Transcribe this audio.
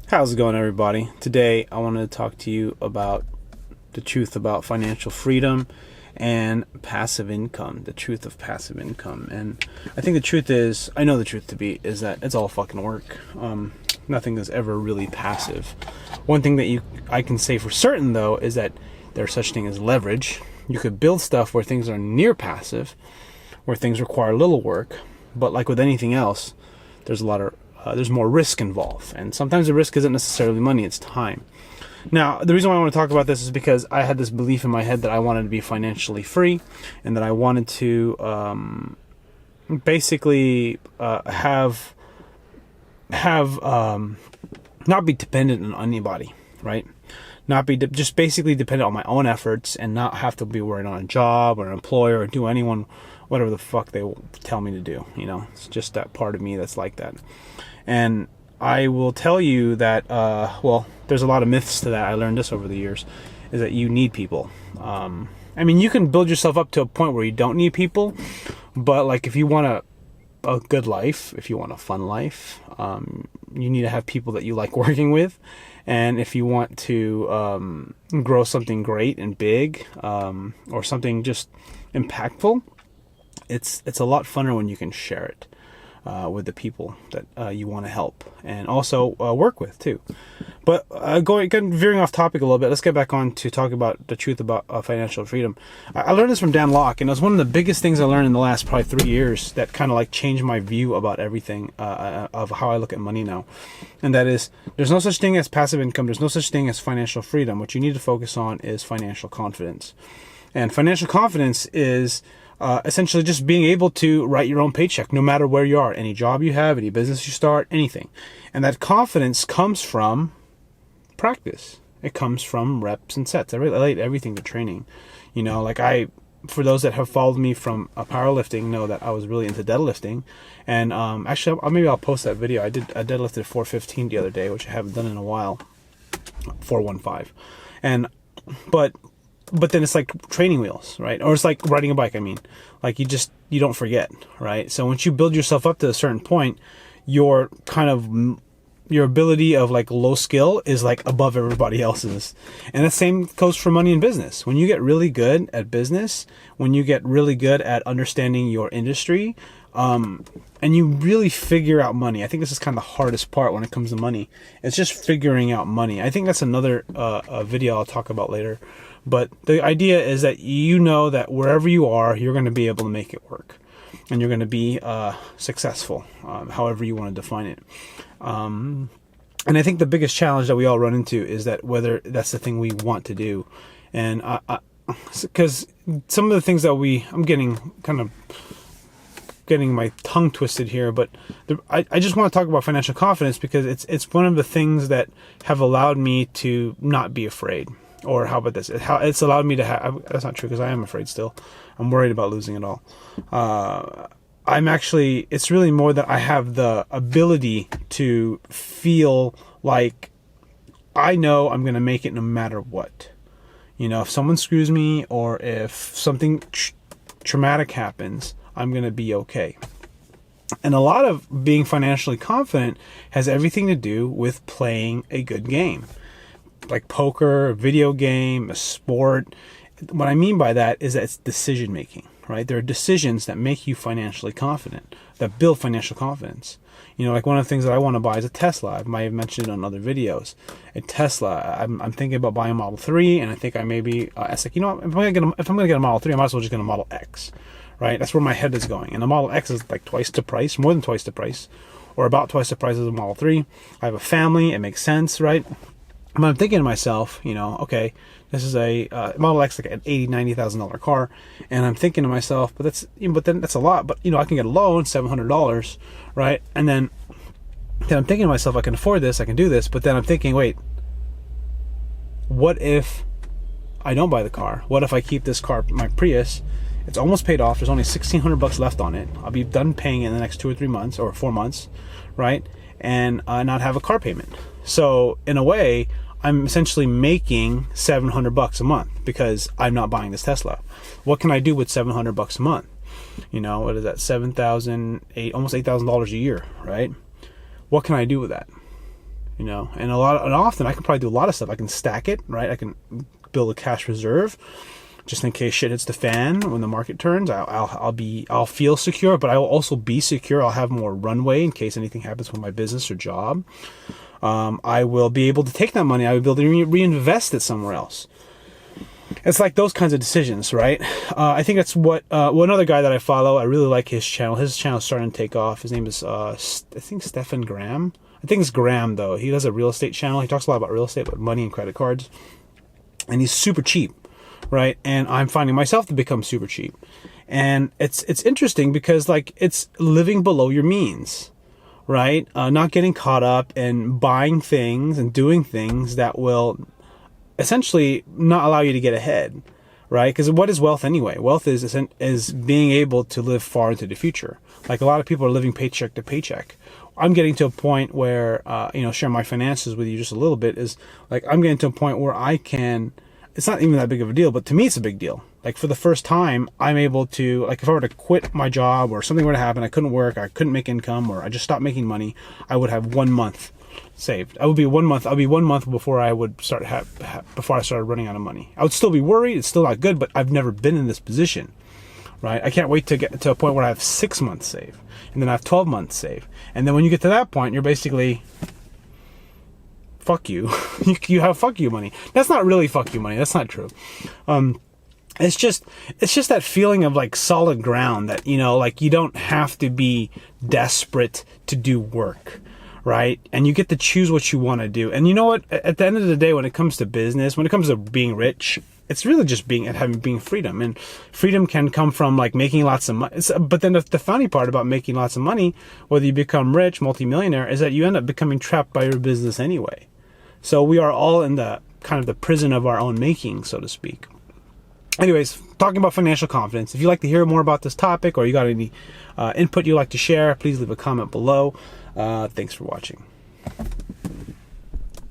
How's it going, everybody? Today I wanted to talk to you about the truth about financial freedom and passive income, the truth of passive income. And I think the truth is, I know the truth to be, is that it's all fucking work. Nothing is ever really passive. One thing that I can say for certain, though, is that there's such thing as leverage. You could build stuff where things are near passive, where things require little work, but like with anything else, there's more risk involved, and sometimes the risk isn't necessarily money, it's time. Now, the reason why I want to talk about this is because I had this belief in my head that I wanted to be financially free, and that I wanted to basically have not be dependent on anybody, right? Not be just basically dependent on my own efforts, and not have to be worried on a job or an employer or do anyone whatever the fuck they tell me to do. You know, it's just that part of me that's like that. And I will tell you that, there's a lot of myths to that. I learned this over the years, is that you need people. I mean, you can build yourself up to a point where you don't need people, but like if you want a good life, if you want a fun life, you need to have people that you like working with. And if you want to grow something great and big, or something just impactful, it's a lot funner when you can share it with the people that you want to help, and also work with too. But veering off topic a little bit, let's get back on to talk about the truth about financial freedom. I learned this from Dan Locke, and it was one of the biggest things I learned in the last probably 3 years that kind of like changed my view about everything, of how I look at money now. And that is, there's no such thing as passive income. There's no such thing as financial freedom. What you need to focus on is financial confidence. And financial confidence is essentially just being able to write your own paycheck no matter where you are, any job you have, any business you start, anything. And that confidence comes from practice. It comes from reps and sets. I relate everything to training. You know, like for those that have followed me from powerlifting, know that I was really into deadlifting. And actually, maybe I'll post that video. I deadlifted 415 the other day, which I haven't done in a while. 415. But then it's like training wheels, right? Or it's like riding a bike, I mean. Like you don't forget, right? So once you build yourself up to a certain point, your ability of like low skill is like above everybody else's. And the same goes for money in business. When you get really good at business, when you get really good at understanding your industry, and you really figure out money. I think this is kind of the hardest part when it comes to money. It's just figuring out money. I think that's another video I'll talk about later. But the idea is that you know that wherever you are, you're going to be able to make it work. And you're going to be successful, however you want to define it. And I think the biggest challenge that we all run into is that whether that's the thing we want to do. And because some of the things that I'm getting my tongue twisted here, but I just want to talk about financial confidence because it's one of the things that have allowed me to not be afraid. Or how about this? It's allowed me to have... That's not true, because I am afraid still. I'm worried about losing it all. It's really more that I have the ability to feel like I know I'm going to make it no matter what. You know, if someone screws me or if something traumatic happens, I'm going to be okay. And a lot of being financially confident has everything to do with playing a good game. Like poker, a video game, a sport. What I mean by that is that it's decision making, right? There are decisions that make you financially confident, that build financial confidence. You know, like one of the things that I want to buy is a Tesla. I might have mentioned it on other videos. A Tesla. I'm thinking about buying a Model 3, and I think I maybe, it's like, you know, if I'm going to get a Model 3, I might as well just get a Model X, right? That's where my head is going. And the Model X is like twice the price, more than twice the price, or about twice the price as a Model 3. I have a family. It makes sense, right? But I'm thinking to myself, you know, okay, this is a Model X, like an $80,000-$90,000 car, and I'm thinking to myself, but then that's a lot. But you know, I can get a loan, $700, right? And then I'm thinking to myself, I can afford this, I can do this. But then I'm thinking, wait, what if I don't buy the car? What if I keep this car, my Prius? It's almost paid off. There's only $1,600 left on it. I'll be done paying it in the next 2 or 3 months or 4 months, right? And not have a car payment. So in a way, I'm essentially making $700 a month because I'm not buying this Tesla. What can I do with $700 a month? You know, what is that? almost $8,000 a year, right? What can I do with that? you know, and often I can probably do a lot of stuff. I can stack it, right? I can build a cash reserve just in case shit hits the fan when the market turns. I'll feel secure, but I will also be secure. I'll have more runway in case anything happens with my business or job. I will be able to take that money. I will be able to reinvest it somewhere else. It's like those kinds of decisions, right? I think that's what one other guy that I follow. I really like his channel. His channel is starting to take off. His name is I think Stephen Graham. I think it's Graham though. He does a real estate channel. He talks a lot about real estate, but money and credit cards, and he's super cheap, right? And I'm finding myself to become super cheap, and it's interesting because like it's living below your means, right? Not getting caught up and buying things and doing things that will essentially not allow you to get ahead, right? Because what is wealth anyway? Wealth is being able to live far into the future. Like a lot of people are living paycheck to paycheck. I'm getting to a point where, share my finances with you just a little bit, is like I'm getting to a point where I can, it's not even that big of a deal, but to me it's a big deal. Like for the first time, I'm able to, like if I were to quit my job or something were to happen, I couldn't work, I couldn't make income, or I just stopped making money, I would have 1 month saved. I'll be 1 month before I would start before I started running out of money. I would still be worried. It's still not good, but I've never been in this position, right? I can't wait to get to a point where I have 6 months saved, and then I have 12 months saved, and then when you get to that point, you're basically fuck you. You have fuck you money. That's not really fuck you money. That's not true. It's just that feeling of like solid ground that, like you don't have to be desperate to do work. Right? And you get to choose what you want to do. And you know what? At the end of the day, when it comes to business, when it comes to being rich, it's really just having freedom. And freedom can come from like making lots of money. But then the funny part about making lots of money, whether you become rich, multimillionaire, is that you end up becoming trapped by your business anyway. So we are all in the kind of the prison of our own making, so to speak. Anyways, talking about financial confidence. If you'd like to hear more about this topic, or you got any input you'd like to share, please leave a comment below. Thanks for watching.